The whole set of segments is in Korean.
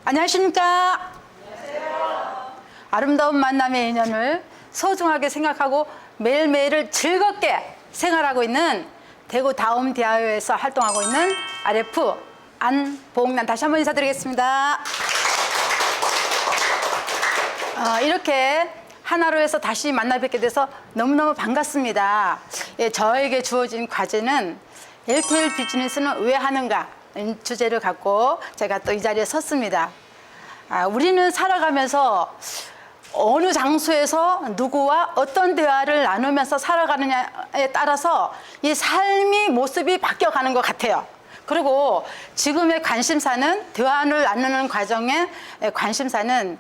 안녕하십니까? 안녕하세요. 아름다운 만남의 인연을 소중하게 생각하고 매일매일을 즐겁게 생활하고 있는 대구 다음대학교에서 활동하고 있는 RF 안봉란, 다시 한번 인사드리겠습니다. 이렇게 하나로에서 다시 만나 뵙게 돼서 너무너무 반갑습니다. 예, 저에게 주어진 과제는 LTL 비즈니스는 왜 하는가 주제를 갖고 제가 또 이 자리에 섰습니다. 우리는 살아가면서 어느 장소에서 누구와 어떤 대화를 나누면서 살아가느냐에 따라서 이 삶의 모습이 바뀌어가는 것 같아요. 그리고 지금의 관심사는 대화를 나누는 과정의 관심사는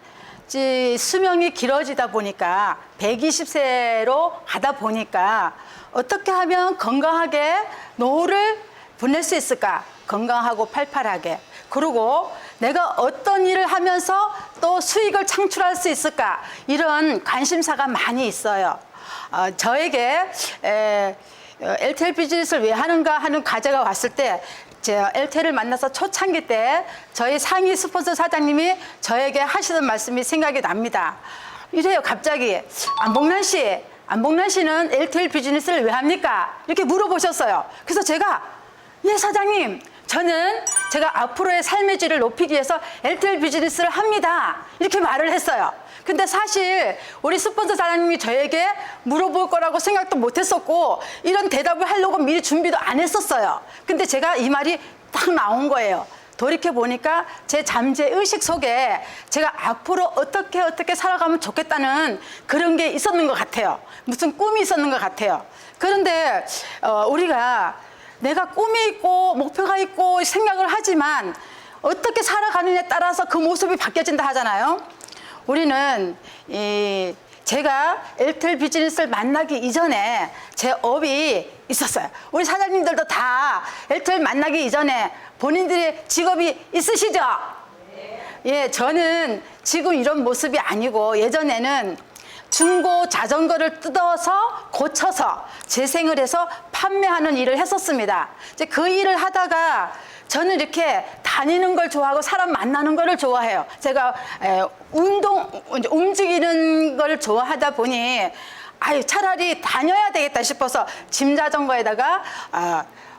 수명이 길어지다 보니까 120세로 가다 보니까 어떻게 하면 건강하게 노후를 보낼 수 있을까? 건강하고 팔팔하게. 그리고 내가 어떤 일을 하면서 또 수익을 창출할 수 있을까? 이런 관심사가 많이 있어요. 저에게 LTL 비즈니스를 왜 하는가 하는 과제가 왔을 때 제가 LTL을 만나서 초창기 때 저희 상위 스폰서 사장님이 저에게 하시던 말씀이 생각이 납니다. 이래요, 갑자기. 안봉란 씨는 LTL 비즈니스를 왜 합니까? 이렇게 물어보셨어요. 그래서 제가 예, 사장님, 저는 제가 앞으로의 삶의 질을 높이기 위해서 LTL 비즈니스를 합니다. 이렇게 말을 했어요. 근데 사실 우리 스폰서 사장님이 저에게 물어볼 거라고 생각도 못 했었고 이런 대답을 하려고 미리 준비도 안 했었어요. 근데 제가 이 말이 딱 나온 거예요. 돌이켜 보니까 제 잠재 의식 속에 제가 앞으로 어떻게 살아가면 좋겠다는 그런 게 있었는 것 같아요. 무슨 꿈이 있었는 것 같아요. 그런데 우리가 내가 꿈이 있고 목표가 있고 생각을 하지만 어떻게 살아가느냐에 따라서 그 모습이 바뀌어진다 하잖아요. 우리는 제가 LTL 비즈니스를 만나기 이전에 제 업이 있었어요. 우리 사장님들도 다 LTL 만나기 이전에 본인들의 직업이 있으시죠? 예, 저는 지금 이런 모습이 아니고 예전에는 중고 자전거를 뜯어서 고쳐서 재생을 해서 판매하는 일을 했었습니다. 이제 그 일을 하다가 저는 이렇게 다니는 걸 좋아하고 사람 만나는 거를 좋아해요. 제가 움직이는 걸 좋아하다 보니 차라리 다녀야 되겠다 싶어서 짐 자전거에다가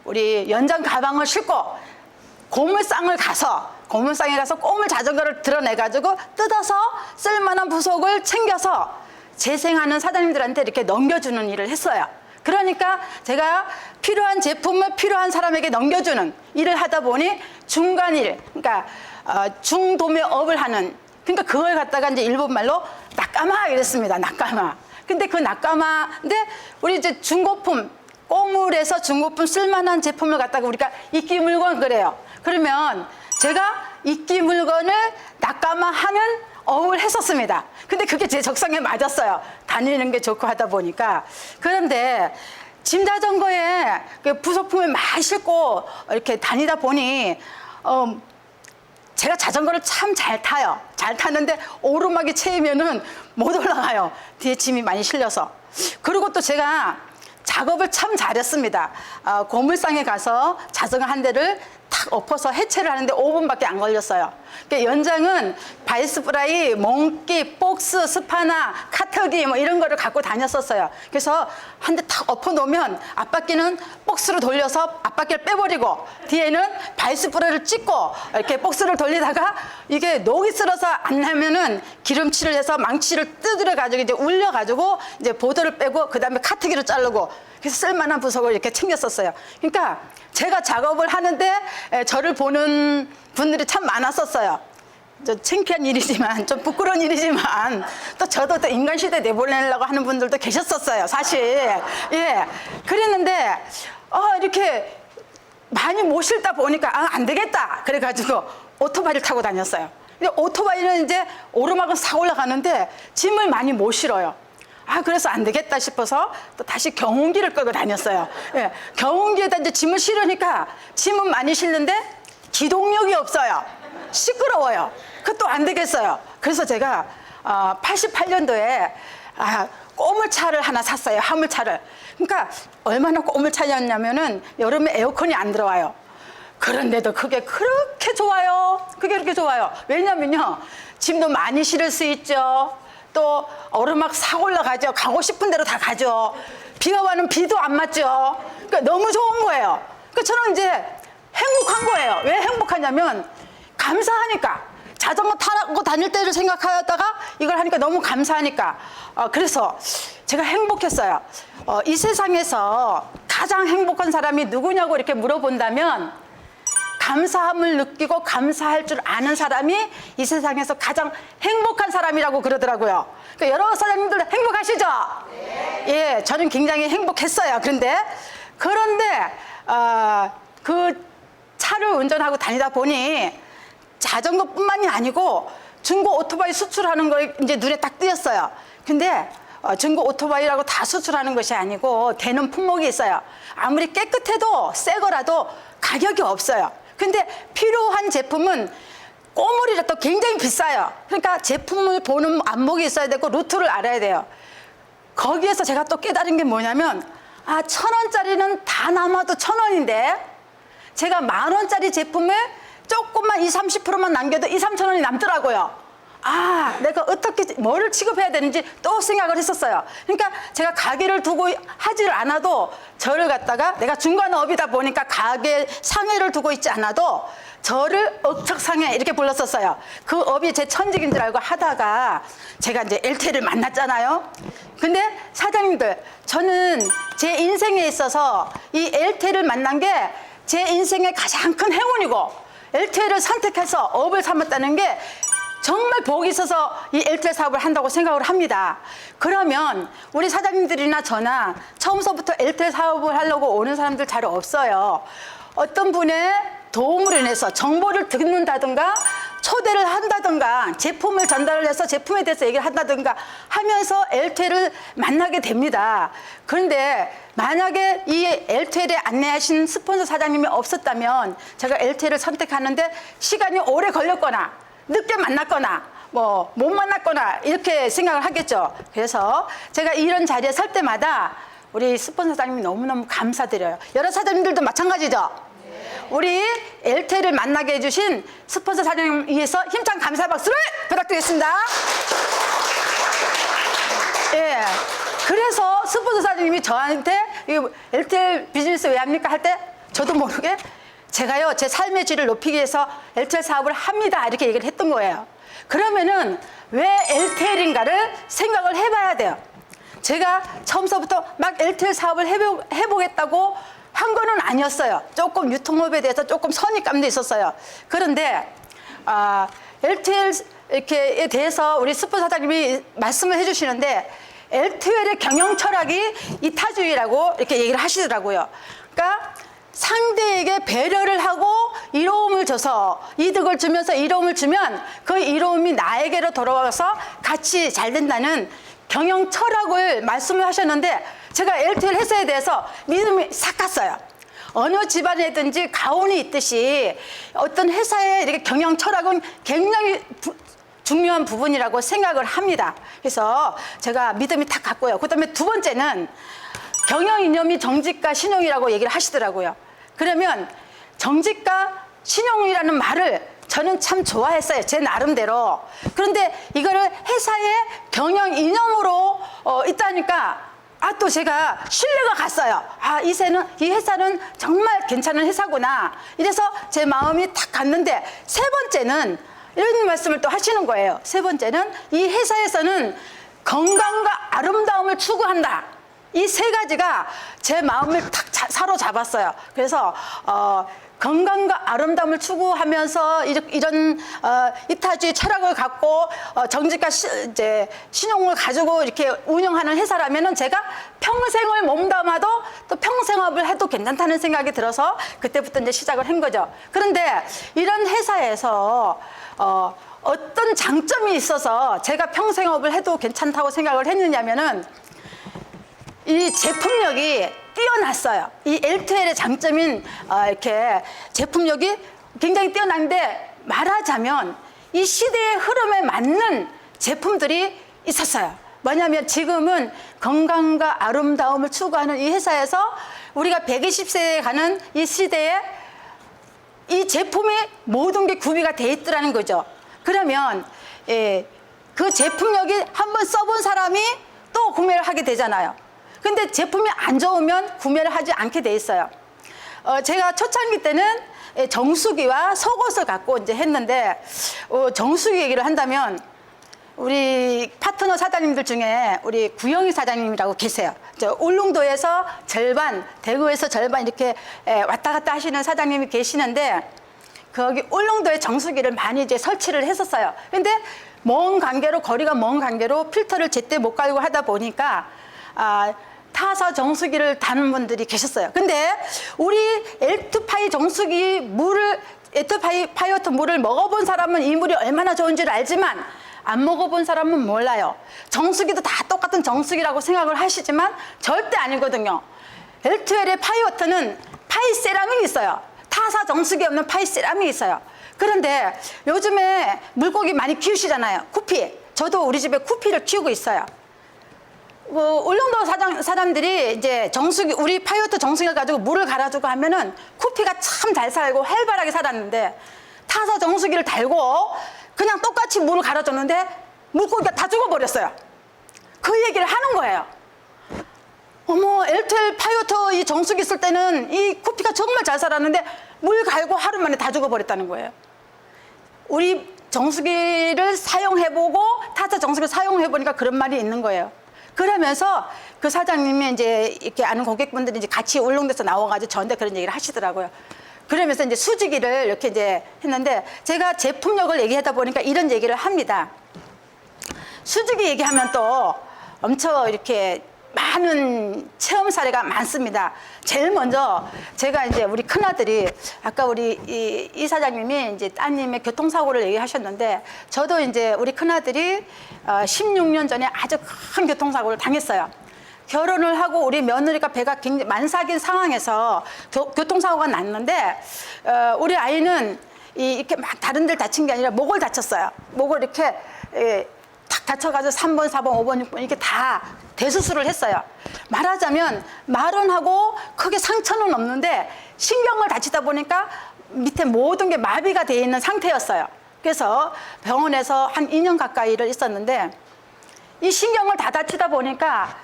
우리 연장 가방을 싣고 고물상에 가서 고물 자전거를 드러내가지고 뜯어서 쓸만한 부속을 챙겨서 재생하는 사장님들한테 이렇게 넘겨주는 일을 했어요. 그러니까 제가 필요한 제품을 필요한 사람에게 넘겨주는 일을 하다 보니 중간일, 그러니까 중도매업을 하는, 그러니까 그걸 갖다가 이제 일본말로 낙가마 이랬습니다. 낙가마. 근데 그 낙가마인데 우리 이제 중고품, 꼬물에서 중고품 쓸만한 제품을 갖다가 우리가 이끼 물건 그래요. 그러면 제가 이끼 물건을 낙가마하는 업을 했었습니다. 근데 그게 제 적성에 맞았어요. 다니는 게 좋고 하다 보니까. 그런데 짐 자전거에 부속품을 많이 싣고 이렇게 다니다 보니 제가 자전거를 참 잘 타요. 잘 타는데 오르막이 채이면은 못 올라가요. 뒤에 짐이 많이 실려서. 그리고 또 제가 작업을 참 잘했습니다. 고물상에 가서 자전거 한 대를 탁 엎어서 해체를 하는데 5분밖에 안 걸렸어요. 그러니까 연장은 바이스프라이, 몽키, 복스, 스파나, 카터기 뭐 이런 거를 갖고 다녔었어요. 그래서 한 대 탁 엎어 놓으면 앞바퀴는 복스로 돌려서 앞바퀴를 빼버리고 뒤에는 바이스프라이를 찍고 이렇게 복스를 돌리다가 이게 녹이 쓸어서 안 나면은 기름칠을 해서 망치를 두드려 가지고 이제 울려 가지고 이제 보드를 빼고 그 다음에 카트기를 자르고 그래서 쓸만한 부속을 이렇게 챙겼었어요. 그러니까 제가 작업을 하는데 저를 보는 분들이 참 많았었어요. 창피한 일이지만 좀 부끄러운 일이지만 또 저도 또 인간 시대 내보내려고 하는 분들도 계셨었어요. 사실 예, 그랬는데 이렇게 많이 못 실다 보니까 안 되겠다 그래가지고 오토바이를 타고 다녔어요. 근데 오토바이는 이제 오르막을 싹 올라가는데 짐을 많이 못 실어요. 그래서 안 되겠다 싶어서 또 다시 경운기를 끌고 다녔어요. 예, 경운기에다 이제 짐을 실으니까 짐은 많이 실는데 기동력이 없어요. 시끄러워요. 그것도 안 되겠어요. 그래서 제가 88년도에 꼬물차를 하나 샀어요. 화물차를. 그러니까 얼마나 꼬물차였냐면은 여름에 에어컨이 안 들어와요. 그런데도 그게 그렇게 좋아요. 그게 그렇게 좋아요. 왜냐면요, 짐도 많이 실을 수 있죠. 또 오르막 싹 올라가죠. 가고 싶은 대로 다 가죠. 비가 와는 비도 안 맞죠. 그러니까 너무 좋은 거예요. 그러니까 저는 이제 행복한 거예요. 왜 행복하냐면 감사하니까. 자전거 타고 다닐 때를 생각하다가 이걸 하니까 너무 감사하니까. 그래서 제가 행복했어요. 이 세상에서 가장 행복한 사람이 누구냐고 이렇게 물어본다면 감사함을 느끼고 감사할 줄 아는 사람이 이 세상에서 가장 행복한 사람이라고 그러더라고요. 그러니까 여러 사장님들 행복하시죠? 네. 예, 저는 굉장히 행복했어요. 그런데 그 차를 운전하고 다니다 보니 자전거뿐만이 아니고 중고 오토바이 수출하는 거 이제 눈에 딱 띄었어요. 근데 중고 오토바이라고 다 수출하는 것이 아니고 되는 품목이 있어요. 아무리 깨끗해도 새 거라도 가격이 없어요. 근데 필요한 제품은 꼬물이라도 굉장히 비싸요. 그러니까 제품을 보는 안목이 있어야 되고 루트를 알아야 돼요. 거기에서 제가 또 깨달은 게 뭐냐면 1,000원짜리는 다 남아도 1,000원인데 제가 10,000원짜리 제품을 조금만 20-30%만 남겨도 2-3,000원이 남더라고요. 내가 어떻게 뭐를 취급해야 되는지 또 생각을 했었어요. 그러니까 제가 가게를 두고 하지를 않아도 저를 갖다가 내가 중간업이다 보니까 가게 상해를 두고 있지 않아도 저를 억척상해 이렇게 불렀었어요. 그 업이 제 천직인 줄 알고 하다가 제가 이제 LTE를 만났잖아요. 근데 사장님들, 저는 제 인생에 있어서 이 LTE를 만난 게 제 인생의 가장 큰 행운이고 LTE를 선택해서 업을 삼았다는 게 정말 복이 있어서 이 LTE 사업을 한다고 생각을 합니다. 그러면 우리 사장님들이나 저나 처음서부터 LTE 사업을 하려고 오는 사람들 잘 없어요. 어떤 분의 도움을 인해서 정보를 듣는다든가 초대를 한다든가 제품을 전달을 해서 제품에 대해서 얘기를 한다든가 하면서 LTE를 만나게 됩니다. 그런데 만약에 이 LTE를 안내하신 스폰서 사장님이 없었다면 제가 LTE를 선택하는데 시간이 오래 걸렸거나 늦게 만났거나 못 만났거나 이렇게 생각을 하겠죠. 그래서 제가 이런 자리에 설 때마다 우리 스폰서 사장님이 너무너무 감사드려요. 여러 사장님들도 마찬가지죠. 우리 LTE를 만나게 해주신 스폰서 사장님 위해서 힘찬 감사 박수를 부탁드리겠습니다. 예. 그래서 스폰서 사장님이 저한테 LTE 비즈니스 왜 합니까? 할 때 저도 모르게 제가요, 제 삶의 질을 높이기 위해서 LTE 사업을 합니다. 이렇게 얘기를 했던 거예요. 그러면은 왜 LTE인가를 생각을 해봐야 돼요. 제가 처음서부터 막 LTE 사업을 해보겠다고 한 거는 아니었어요. 조금 유통업에 대해서 조금 선입감도 있었어요. 그런데 LTE에 대해서 우리 스폰 사장님이 말씀을 해주시는데 LTE의 경영 철학이 이타주의라고 이렇게 얘기를 하시더라고요. 그러니까 상대에게 배려를 하고 이로움을 줘서 이득을 주면서 이로움을 주면 그 이로움이 나에게로 돌아와서 같이 잘 된다는 경영 철학을 말씀을 하셨는데 제가 LTE 회사에 대해서 믿음이 싹 갔어요. 어느 집안에든지 가훈이 있듯이 어떤 회사의 이렇게 경영 철학은 굉장히 중요한 부분이라고 생각을 합니다. 그래서 제가 믿음이 탁 갔고요. 그 다음에 두 번째는 경영 이념이 정직과 신용이라고 얘기를 하시더라고요. 그러면 정직과 신용이라는 말을 저는 참 좋아했어요. 제 나름대로. 그런데 이거를 회사의 경영 이념으로 있다니까 또 제가 신뢰가 갔어요. 이 회사는 정말 괜찮은 회사구나. 이래서 제 마음이 탁 갔는데 세 번째는 이런 말씀을 또 하시는 거예요. 세 번째는 이 회사에서는 건강과 아름다움을 추구한다. 이 세 가지가 제 마음을 탁 사로잡았어요. 그래서 건강과 아름다움을 추구하면서 이런 이타주의 철학을 갖고 정직과 신용을 가지고 이렇게 운영하는 회사라면은 제가 평생을 몸담아도 또 평생업을 해도 괜찮다는 생각이 들어서 그때부터 이제 시작을 한 거죠. 그런데 이런 회사에서 어떤 장점이 있어서 제가 평생업을 해도 괜찮다고 생각을 했느냐면은 이 제품력이 뛰어났어요. 이 LTE의 장점인 이렇게 제품력이 굉장히 뛰어난데 말하자면 이 시대의 흐름에 맞는 제품들이 있었어요. 뭐냐면 지금은 건강과 아름다움을 추구하는 이 회사에서 우리가 120세에 가는 이 시대에 이 제품이 모든 게 구비가 돼 있더라는 거죠. 그러면 그 제품력이 한번 써본 사람이 또 구매를 하게 되잖아요. 근데 제품이 안 좋으면 구매를 하지 않게 돼 있어요. 제가 초창기 때는 정수기와 속옷을 갖고 이제 했는데, 정수기 얘기를 한다면 우리 파트너 사장님들 중에 우리 구영희 사장님이라고 계세요. 울릉도에서 절반, 대구에서 절반 이렇게 왔다 갔다 하시는 사장님이 계시는데, 거기 울릉도에 정수기를 많이 이제 설치를 했었어요. 근데 먼 관계로, 거리가 먼 관계로 필터를 제때 못 갈고 하다 보니까 타사 정수기를 다는 분들이 계셨어요. 근데 우리 엘트파이 정수기 물을, 엘트파이어트 물을 먹어본 사람은 이 물이 얼마나 좋은지를 알지만 안 먹어본 사람은 몰라요. 정수기도 다 똑같은 정수기라고 생각을 하시지만 절대 아니거든요. 엘트웰의 파이어트는 파이세라믹이 있어요. 타사 정수기 없는 파이세라믹이 있어요. 그런데 요즘에 물고기 많이 키우시잖아요. 구피. 저도 우리 집에 구피를 키우고 있어요. 울릉도 사람들이 이제 정수기, 우리 파이어트 정수기를 가지고 물을 갈아주고 하면은 구피가 참 잘 살고 활발하게 살았는데, 타사 정수기를 달고 그냥 똑같이 물을 갈아줬는데 물고기가 다 죽어버렸어요. 그 얘기를 하는 거예요. 어머, 엘텔 파이어트 이 정수기 쓸 때는 이 구피가 정말 잘 살았는데 물 갈고 하루 만에 다 죽어버렸다는 거예요. 우리 정수기를 사용해보고 타사 정수기를 사용해보니까 그런 말이 있는 거예요. 그러면서 그 사장님이 이제 이렇게 아는 고객분들이 이제 같이 울릉도에서 나와가지고 저한테 그런 얘기를 하시더라고요. 그러면서 이제 수지기를 이렇게 이제 했는데, 제가 제품력을 얘기하다 보니까 이런 얘기를 합니다. 수지기 얘기하면 또 엄청 이렇게 많은 체험 사례가 많습니다. 제일 먼저 제가 이제 우리 큰아들이, 아까 우리 이 사장님이 이제 따님의 교통사고를 얘기하셨는데, 저도 이제 우리 큰아들이 16년 전에 아주 큰 교통사고를 당했어요. 결혼을 하고 우리 며느리가 배가 굉장히 만삭인 상황에서 교통사고가 났는데, 우리 아이는 이렇게 막 다른 데를 다친 게 아니라 목을 다쳤어요. 목을 이렇게 탁 다쳐가지고 3번, 4번, 5번, 6번 이렇게 다 대수술을 했어요. 말하자면 말은 하고 크게 상처는 없는데 신경을 다치다 보니까 밑에 모든 게 마비가 되어 있는 상태였어요. 그래서 병원에서 한 2년 가까이를 있었는데, 이 신경을 다 다치다 보니까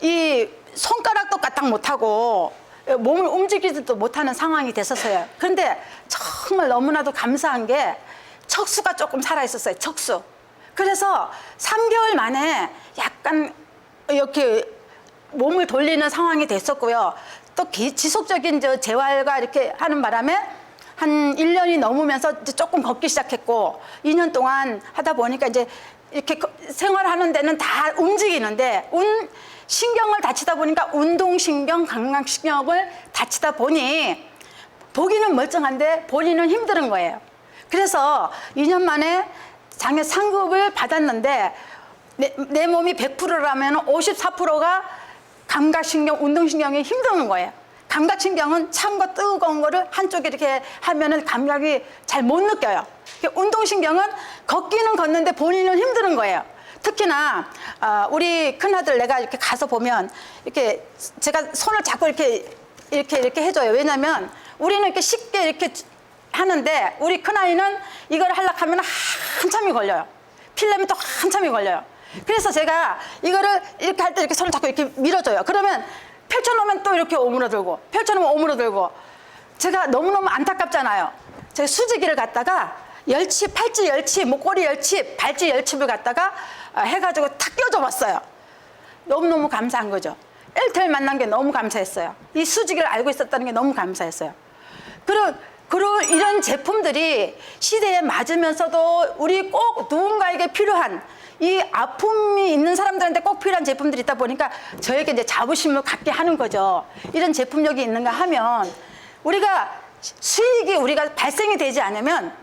이 손가락도 까딱 못하고 몸을 움직이지도 못하는 상황이 됐었어요. 그런데 정말 너무나도 감사한 게 척수가 조금 살아있었어요. 척수. 그래서 3개월 만에 약간 이렇게 몸을 돌리는 상황이 됐었고요. 또 지속적인 재활과 이렇게 하는 바람에 한 1년이 넘으면서 이제 조금 걷기 시작했고, 2년 동안 하다 보니까 이제 이렇게 생활하는 데는 다 움직이는데, 신경을 다치다 보니까 운동신경, 감각신경을 다치다 보니 보기는 멀쩡한데 본인은 힘든 거예요. 그래서 2년 만에 장애 상급을 받았는데, 내 몸이 100%라면 54%가 감각신경, 운동신경이 힘든 거예요. 감각신경은 찬 거, 뜨거운 거를 한쪽에 이렇게 하면은 감각이 잘 못 느껴요. 운동신경은 걷기는 걷는데 본인은 힘든 거예요. 특히나 우리 큰아들 내가 이렇게 가서 보면 이렇게 제가 손을 잡고 이렇게 해줘요. 왜냐면 우리는 이렇게 쉽게 이렇게 하는데, 우리 큰아이는 이걸 하려고 하면 한참이 걸려요. 필려면 또 한참이 걸려요. 그래서 제가 이거를 이렇게 할 때 이렇게 손을 잡고 이렇게 밀어줘요. 그러면 펼쳐놓으면 또 이렇게 오므러들고, 펼쳐놓으면 오므러들고. 제가 너무너무 안타깝잖아요. 제가 수지기를 갖다가 열칩, 팔찌 열칩, 목걸이 열칩, 발찌 열칩을 갖다가 해가지고 탁 껴줘봤어요. 너무너무 감사한 거죠. 엘텔 만난 게 너무 감사했어요. 이 수지기를 알고 있었다는 게 너무 감사했어요. 그리고 이런 제품들이 시대에 맞으면서도 우리 꼭 누군가에게 필요한, 이 아픔이 있는 사람들한테 꼭 필요한 제품들이 있다 보니까 저에게 이제 자부심을 갖게 하는 거죠. 이런 제품력이 있는가 하면 수익이 우리가 발생이 되지 않으면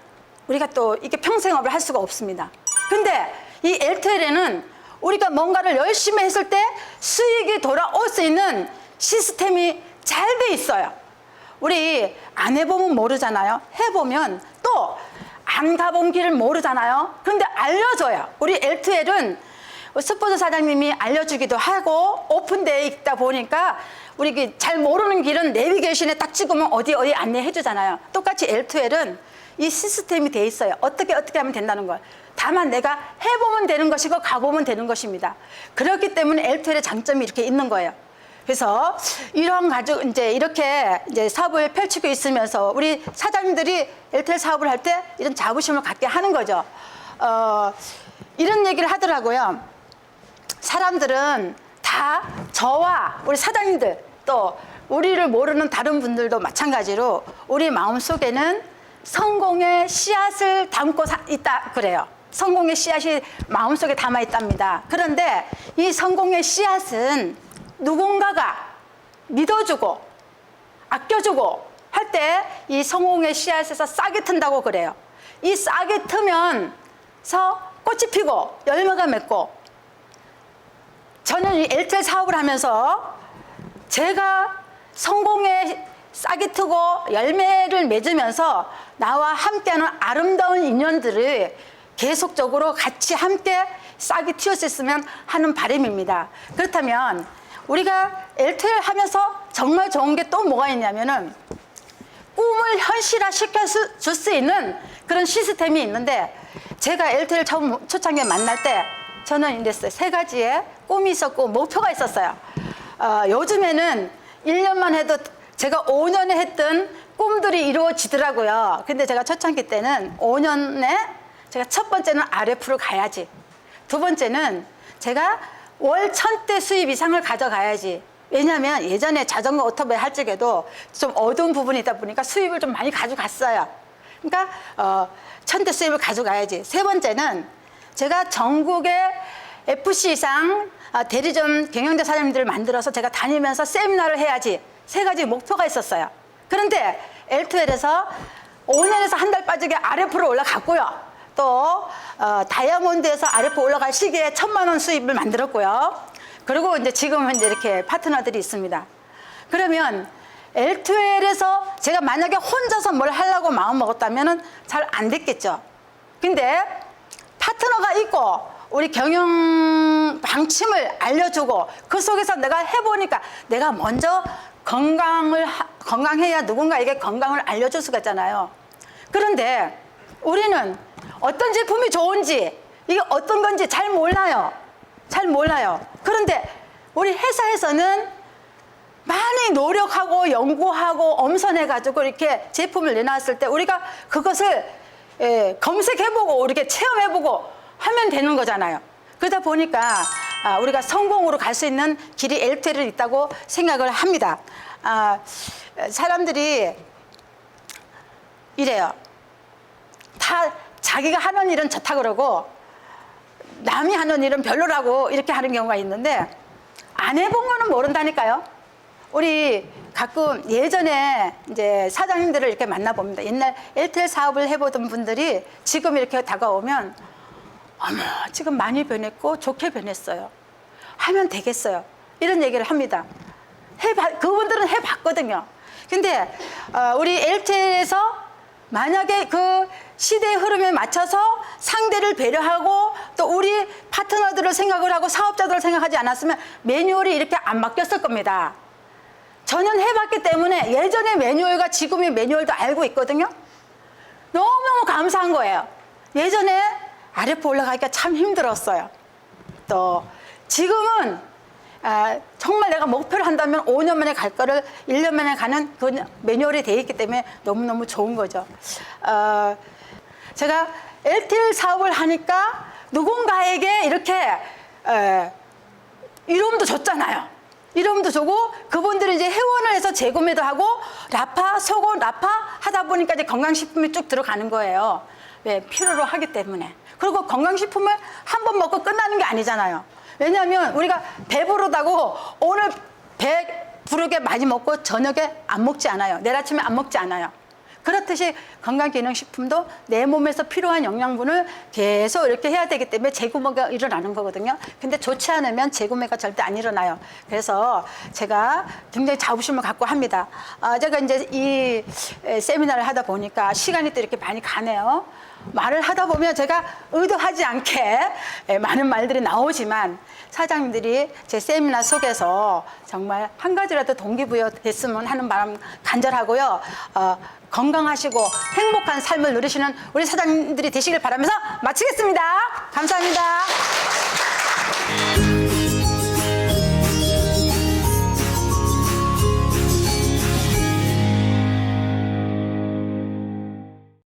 우리가 또 이게 평생업을 할 수가 없습니다. 근데 이 엘텔에는 우리가 뭔가를 열심히 했을 때 수익이 돌아올 수 있는 시스템이 잘 돼 있어요. 우리 안 해보면 모르잖아요. 해보면 또 안 가본 길을 모르잖아요. 그런데 알려줘요. 우리 엘트웰은 스포츠 사장님이 알려주기도 하고 오픈되어 있다 보니까 우리 잘 모르는 길은 내비게이션에 딱 찍으면 어디 안내해 주잖아요. 똑같이 L2L은 이 시스템이 돼 있어요. 어떻게 하면 된다는 걸. 다만 내가 해보면 되는 것이고 가보면 되는 것입니다. 그렇기 때문에 L2L의 장점이 이렇게 있는 거예요. 그래서 이런 이제 이렇게 이제 사업을 펼치고 있으면서 우리 사장님들이 L2L 사업을 할 때 이런 자부심을 갖게 하는 거죠. 이런 얘기를 하더라고요. 사람들은 다 저와 우리 사장님들 또 우리를 모르는 다른 분들도 마찬가지로 우리 마음속에는 성공의 씨앗을 담고 있다 그래요. 성공의 씨앗이 마음속에 담아 있답니다. 그런데 이 성공의 씨앗은 누군가가 믿어주고 아껴주고 할 때 이 성공의 씨앗에서 싹이 튼다고 그래요. 이 싹이 트면서 꽃이 피고 열매가 맺고 저는 이 L2L 사업을 하면서 제가 성공의 싹이 트고 열매를 맺으면서 나와 함께하는 아름다운 인연들을 계속적으로 같이 함께 싹이 틔웠으면 하는 바람입니다. 그렇다면 우리가 L2L 하면서 정말 좋은 게 또 뭐가 있냐면은 꿈을 현실화 시켜줄 수 있는 그런 시스템이 있는데 제가 L2L 처음 초창기에 만날 때 저는 이제 세 가지의 꿈이 있었고 목표가 있었어요. 요즘에는 1년만 해도 제가 5년에 했던 꿈들이 이루어지더라고요. 근데 제가 초창기 때는 5년에 제가 첫 번째는 RF를 가야지. 두 번째는 제가 월 1,000대 수입 이상을 가져가야지. 왜냐하면 예전에 자전거 오토바이 할 적에도 좀 어두운 부분이 있다 보니까 수입을 좀 많이 가져갔어요. 그러니까 1,000대 수입을 가져가야지. 세 번째는 제가 전국의 FC 이상 대리점 경영자 사장님들을 만들어서 제가 다니면서 세미나를 해야지. 세 가지 목표가 있었어요. 그런데 L2L에서 5년에서 한 달 빠지게 RF로 올라갔고요. 또 다이아몬드에서 RF 올라갈 시기에 1,000만 원 수입을 만들었고요. 그리고 이제 지금은 이제 이렇게 파트너들이 있습니다. 그러면 L2L에서 제가 만약에 혼자서 뭘 하려고 마음 먹었다면은 잘 안 됐겠죠. 근데 파트너가 있고 우리 경영 방침을 알려주고 그 속에서 내가 해보니까 내가 먼저 건강해야 누군가에게 건강을 알려줄 수가 있잖아요. 그런데 우리는 어떤 제품이 좋은지 이게 어떤 건지 잘 몰라요. 그런데 우리 회사에서는 많이 노력하고 연구하고 엄선해가지고 이렇게 제품을 내놨을 때 우리가 그것을 검색해보고 이렇게 체험해보고 하면 되는 거잖아요. 그러다 보니까 우리가 성공으로 갈 수 있는 길이 L2L이 있다고 생각을 합니다. 사람들이 이래요. 다 자기가 하는 일은 좋다 그러고 남이 하는 일은 별로라고 이렇게 하는 경우가 있는데 안 해본 거는 모른다니까요. 우리 가끔 예전에 이제 사장님들을 이렇게 만나봅니다. 옛날 L2L 사업을 해보던 분들이 지금 이렇게 다가오면 어머 지금 많이 변했고 좋게 변했어요. 하면 되겠어요. 이런 얘기를 합니다. 그분들은 해봤거든요. 근데 우리 L2L에서 만약에 그 시대의 흐름에 맞춰서 상대를 배려하고 또 우리 파트너들을 생각을 하고 사업자들을 생각하지 않았으면 매뉴얼이 이렇게 안 바뀌었을 겁니다. 저는 해봤기 때문에 예전의 매뉴얼과 지금의 매뉴얼도 알고 있거든요. 너무너무 감사한 거예요. 예전에 RF 올라가기가 참 힘들었어요. 또 지금은 정말 내가 목표를 한다면 5년 만에 갈 거를 1년 만에 가는 그 매뉴얼이 돼 있기 때문에 너무너무 좋은 거죠. 제가 L2L 사업을 하니까 누군가에게 이렇게 이름도 줬잖아요. 이름도 주고 그분들이 이제 회원을 해서 재구매도 하고 라파, 소고, 라파 하다 보니까 이제 건강식품이 쭉 들어가는 거예요. 왜? 필요로 하기 때문에. 그리고 건강식품을 한 번 먹고 끝나는 게 아니잖아요. 왜냐하면 우리가 배부르다고 오늘 배 부르게 많이 먹고 저녁에 안 먹지 않아요. 내일 아침에 안 먹지 않아요. 그렇듯이 건강기능식품도 내 몸에서 필요한 영양분을 계속 이렇게 해야 되기 때문에 재구매가 일어나는 거거든요. 근데 좋지 않으면 재구매가 절대 안 일어나요. 그래서 제가 굉장히 자부심을 갖고 합니다. 제가 이제 이 세미나를 하다 보니까 시간이 또 이렇게 많이 가네요. 말을 하다 보면 제가 의도하지 않게 많은 말들이 나오지만 사장님들이 제 세미나 속에서 정말 한 가지라도 동기부여 됐으면 하는 마음 간절하고요. 건강하시고 행복한 삶을 누리시는 우리 사장님들이 되시길 바라면서 마치겠습니다. 감사합니다.